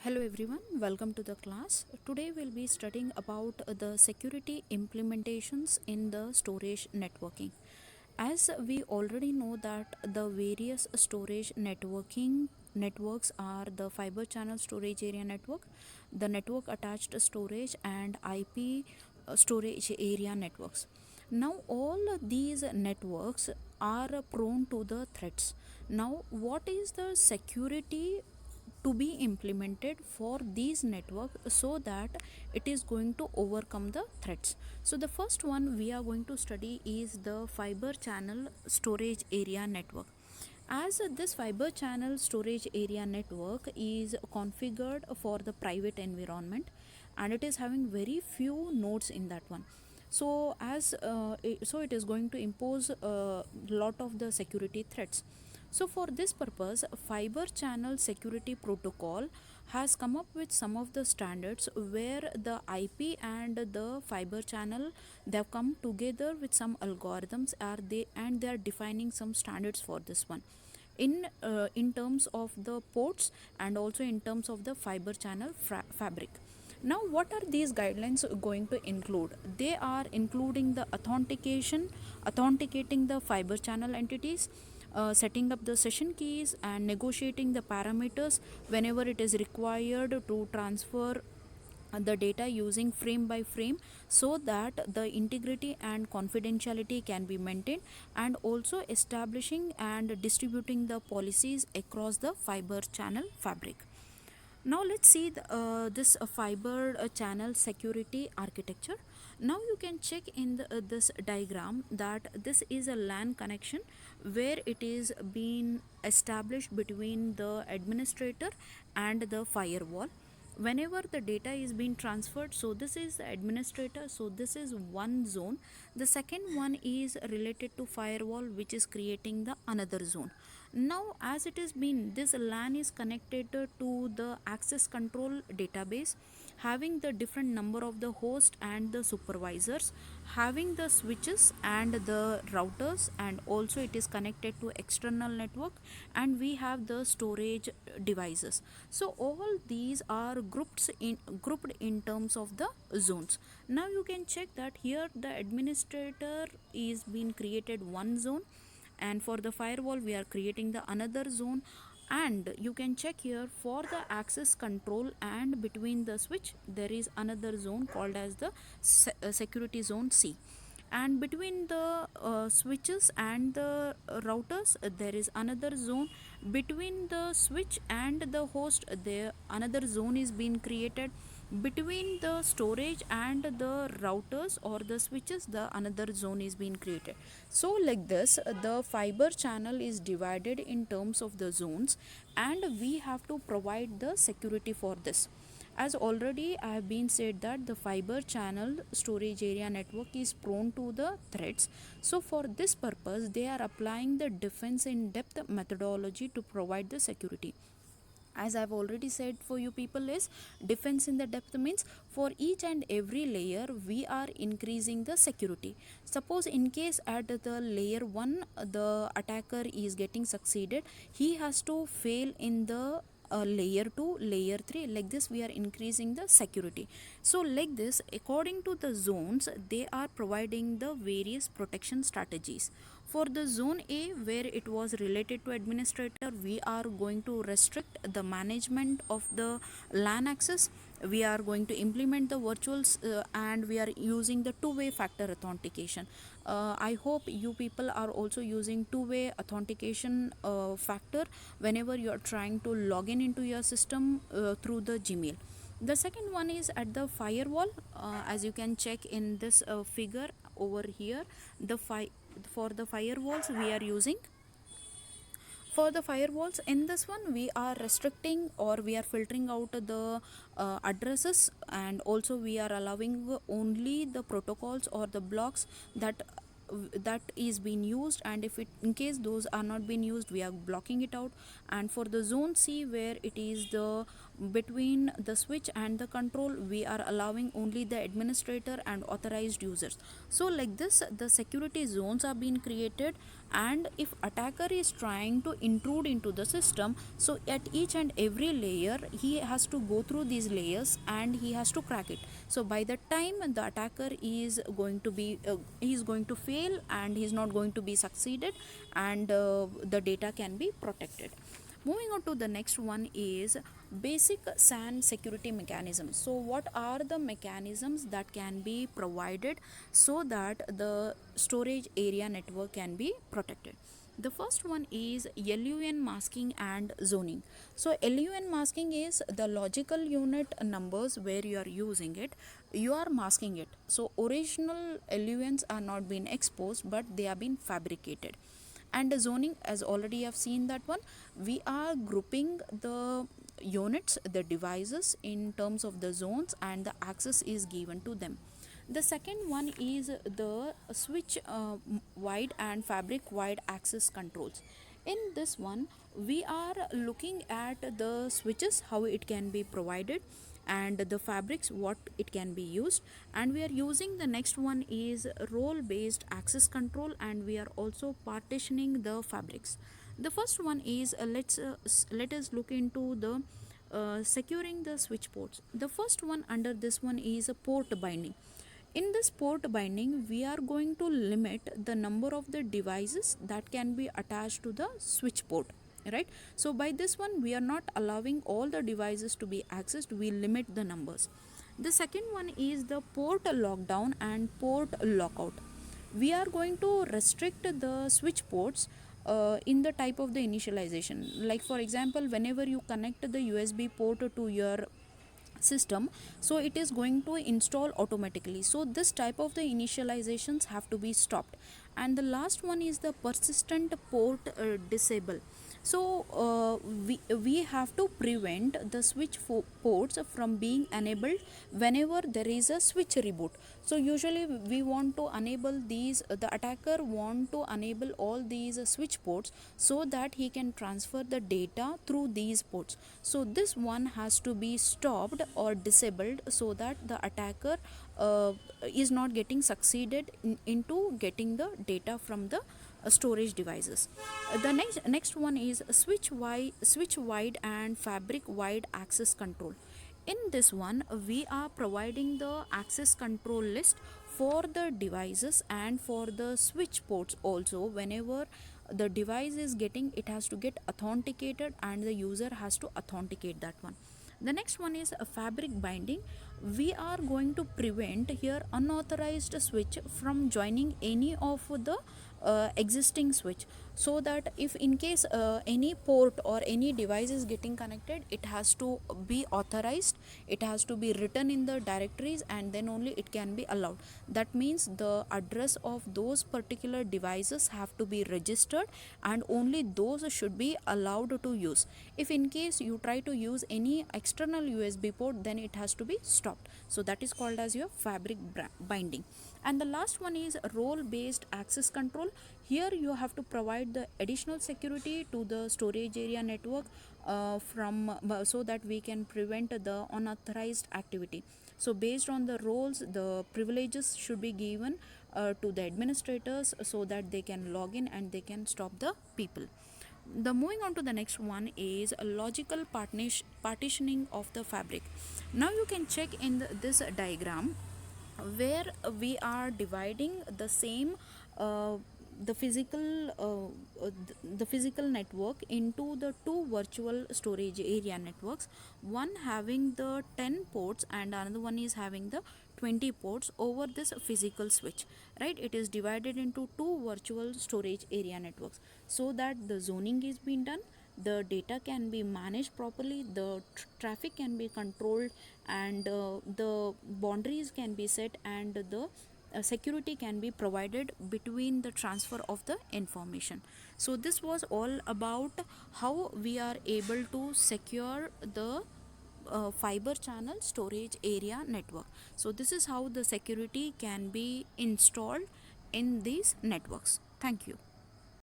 Hello everyone, welcome to the class. Today we'll be studying about the security implementations in the storage networking. As we already know that the various storage networking networks are the fiber channel storage area network, the network attached storage and IP storage area networks. Now all these networks are prone to the threats. Now what is the security to be implemented for these networks so that it is going to overcome the threats? So the first one we are going to study is the fiber channel storage area network. As this fiber channel storage area network is configured for the private environment and it is having very few nodes in that one, so it is going to impose a lot of the security threats. So for this purpose, fiber channel security protocol has come up with some of the standards where the IP and the fiber channel, they have come together with some algorithms are they and they are defining some standards for this one in terms of the ports and also in terms of the fiber channel fabric. Now what are these guidelines going to include? They are including the authenticating the fiber channel entities, setting up the session keys and negotiating the parameters whenever it is required to transfer the data using frame by frame so that the integrity and confidentiality can be maintained, and also establishing and distributing the policies across the fiber channel fabric. Now let's see this fiber channel security architecture. Now you can check in this diagram that this is a LAN connection where it is being established between the administrator and the firewall. Whenever the data is being transferred, so this is the administrator, so this is one zone. The second one is related to firewall, which is creating the another zone. Now as it is been, this LAN is connected to the access control database, having the different number of the host and the supervisors, having the switches and the routers, and also it is connected to external network, and we have the storage devices. So all these are grouped in terms of the zones. Now you can check that here the administrator is being created one zone, and for the firewall we are creating the another zone. And you can check here for the access control and between the switch there is another zone called as the security zone C, and between the switches and the routers there is another zone. Between the switch and the host there another zone is being created. Between the storage and the routers or the switches the another zone is being created. So like this the fiber channel is divided in terms of the zones, and we have to provide the security for this. As already I have been said that the fiber channel storage area network is prone to the threats. So for this purpose they are applying the defense in depth methodology to provide the security. As I've already said for you people, is defense in the depth means for each and every layer we are increasing the security. Suppose in case at the layer 1 the attacker is getting succeeded, he has to fail in the layer 2, layer 3, like this we are increasing the security. So like this according to the zones they are providing the various protection strategies. For the zone A where it was related to administrator, we are going to restrict the management of the LAN access. We are going to implement the virtuals and we are using the two-way factor authentication. I hope you people are also using two-way authentication factor whenever you are trying to log in into your system through the Gmail. The second one is at the firewall. As you can check in this figure over here, for the firewalls we are using, for the firewalls in this one we are restricting or we are filtering out the addresses, and also we are allowing only the protocols or the blocks that is being used, and if it in case those are not being used we are blocking it out. And for the zone C where it is the between the switch and the control, we are allowing only the administrator and authorized users. So like this, the security zones are being created, and if attacker is trying to intrude into the system, so at each and every layer he has to go through these layers and he has to crack it. So by the time the attacker is going to be he is going to fail, and he is not going to be succeeded, and the data can be protected. Moving on to the next one is basic SAN security mechanisms. So what are the mechanisms that can be provided so that the storage area network can be protected? The first one is LUN masking and zoning. So LUN masking is the logical unit numbers where you are using it, you are masking it. So original LUNs are not being exposed, but they are being fabricated. And the zoning, as already I've seen that one, we are grouping the units, the devices, in terms of the zones, and the access is given to them. The second one is the switch wide and fabric wide access controls. In this one, we are looking at the switches, how it can be provided, and the fabrics, what it can be used. And we are using the next one is role based access control, and we are also partitioning the fabrics. The first one is let us look into the securing the switch ports. The first one under this one is a port binding. In this port binding, we are going to limit the number of the devices that can be attached to the switch port, right? So by this one, we are not allowing all the devices to be accessed, we limit the numbers. The second one is the port lockdown and port lockout. We are going to restrict the switch ports in the type of the initialization. Like for example, whenever you connect the USB port to your system, so it is going to install automatically. So this type of the initializations have to be stopped. And the last one is the persistent port disable. So we have to prevent the switch ports from being enabled whenever there is a switch reboot. So usually we want to enable these, the attacker want to enable all these switch ports so that he can transfer the data through these ports. So this one has to be stopped or disabled so that the attacker is not getting succeeded into getting the data from the storage devices. The next one is switch wide and fabric wide access control. In this one, we are providing the access control list for the devices and for the switch ports also. Whenever the device is getting, it has to get authenticated, and the user has to authenticate that one. The next one is a fabric binding. We are going to prevent here unauthorized switch from joining any of the existing switch, so that if in case any port or any device is getting connected, it has to be authorized, it has to be written in the directories, and then only it can be allowed. That means the address of those particular devices have to be registered, and only those should be allowed to use. If in case you try to use any external USB port, then it has to be stopped. So that is called as your fabric binding. And the last one is role based access control. Here you have to provide the additional security to the storage area network so that we can prevent the unauthorized activity. So based on the roles, the privileges should be given to the administrators so that they can log in and they can stop the people. The moving on to the next one is a logical partitioning of the fabric. Now you can check in this diagram where we are dividing the same the physical the physical network into the two virtual storage area networks, one having the 10 ports and another one is having the 20 ports over this physical switch, right? It is divided into two virtual storage area networks so that the zoning is being done, the data can be managed properly, the traffic can be controlled, and the boundaries can be set, and the security can be provided between the transfer of the information. So this was all about how we are able to secure the fiber channel storage area network. So this is how the security can be installed in these networks. Thank you.